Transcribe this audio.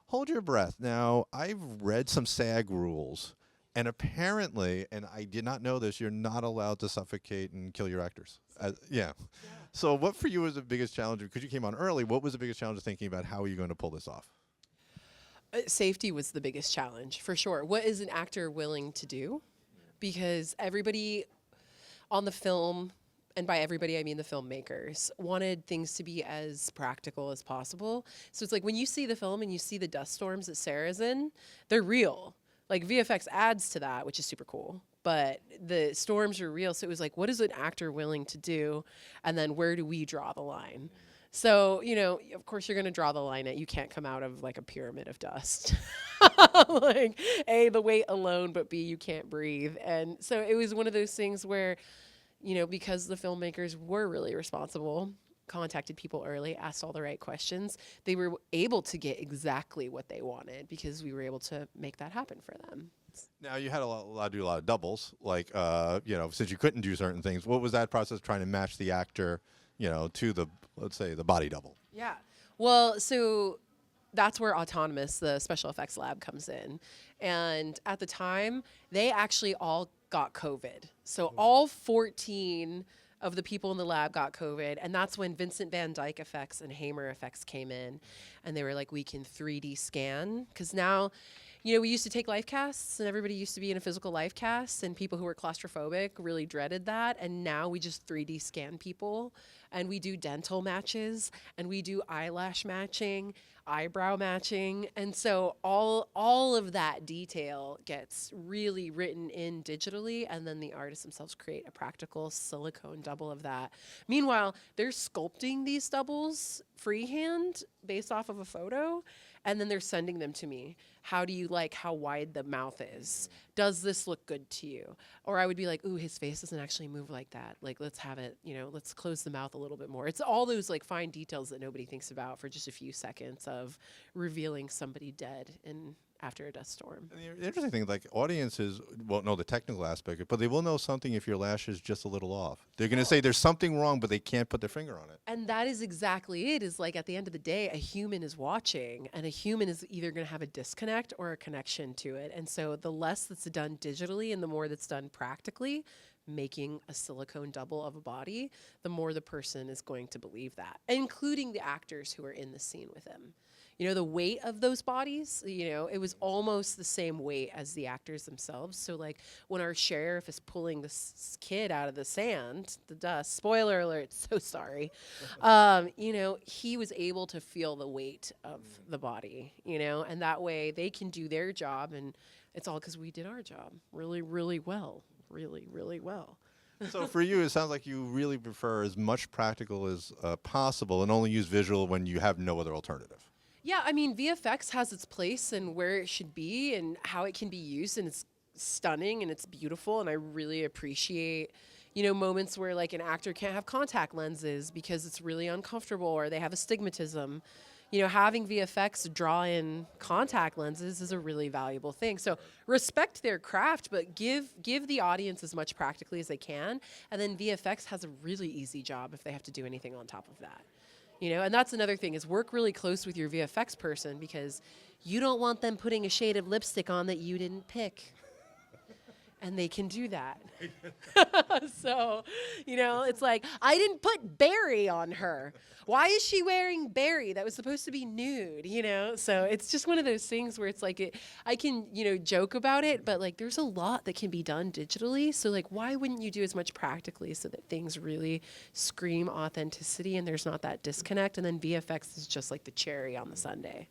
Hold your breath. Now, I've read some SAG rules, and apparently, and I did not know this, you're not allowed to suffocate and kill your actors. Yeah. So, what for you was the biggest challenge? Because you came on early, what was the biggest challenge of thinking about how are you going to pull this off? Safety was the biggest challenge, for sure. What is an actor willing to do? Because everybody on the film, and by everybody I mean the filmmakers, wanted things to be as practical as possible. So it's like when you see the film and you see the dust storms that Sarah's in, they're real. Like VFX adds to that, which is super cool. But the storms are real. So it was like, what is an actor willing to do? And then where do we draw the line? So, of course you're going to draw the line at you can't come out of like a pyramid of dust. Like, A, the weight alone, but B, you can't breathe. And so it was one of those things where, because the filmmakers were really responsible, contacted people early, asked all the right questions, they were able to get exactly what they wanted because we were able to make that happen for them. Now, you had a lot to do a lot of doubles, like, since you couldn't do certain things. What was that process trying to match the actor, to the, let's say, the body double? Yeah. Well, so that's where Autonomous, the special effects lab, comes in. And at the time, they actually all got COVID. So all 14 of the people in the lab got COVID. And that's when Vincent Van Dyke effects and Hamer effects came in. And they were like, we can 3D scan. Because now, we used to take life casts and everybody used to be in a physical life cast and people who were claustrophobic really dreaded that. And now we just 3D scan people and we do dental matches and we do eyelash matching, eyebrow matching. And so all of that detail gets really written in digitally and then the artists themselves create a practical silicone double of that. Meanwhile, they're sculpting these doubles freehand based off of a photo and then they're sending them to me. How do you like how wide the mouth is? Does this look good to you? Or I would be like, ooh, his face doesn't actually move like that. Like, let's have it, let's close the mouth a little bit more. It's all those like fine details that nobody thinks about for just a few seconds of revealing somebody dead after a dust storm. And the interesting thing, like audiences won't know the technical aspect, but they will know something if your lash is just a little off. They're going to say there's something wrong, but they can't put their finger on it. And that is exactly it. Is like at the end of the day, a human is watching, and a human is either going to have a disconnect or a connection to it. And so the less that's done digitally and the more that's done practically, making a silicone double of a body, the more the person is going to believe that, including the actors who are in the scene with them. The weight of those bodies, it was almost the same weight as the actors themselves. So like when our sheriff is pulling this kid out of the sand, the dust, spoiler alert, so sorry, he was able to feel the weight of the body, and that way they can do their job. And it's all because we did our job really, really well, really, really well. So for you, it sounds like you really prefer as much practical as possible and only use visual when you have no other alternative. Yeah, I mean, VFX has its place and where it should be and how it can be used, and it's stunning and it's beautiful, and I really appreciate, moments where like an actor can't have contact lenses because it's really uncomfortable or they have astigmatism. Having VFX draw in contact lenses is a really valuable thing. So respect their craft, but give the audience as much practically as they can, and then VFX has a really easy job if they have to do anything on top of that. And that's another thing is work really close with your VFX person because you don't want them putting a shade of lipstick on that you didn't pick. And they can do that. So, it's like, I didn't put berry on her. Why is she wearing berry? That was supposed to be nude, So it's just one of those things where it's like, I can, joke about it, but like there's a lot that can be done digitally. So like, why wouldn't you do as much practically so that things really scream authenticity and there's not that disconnect? And then VFX is just like the cherry on the sundae,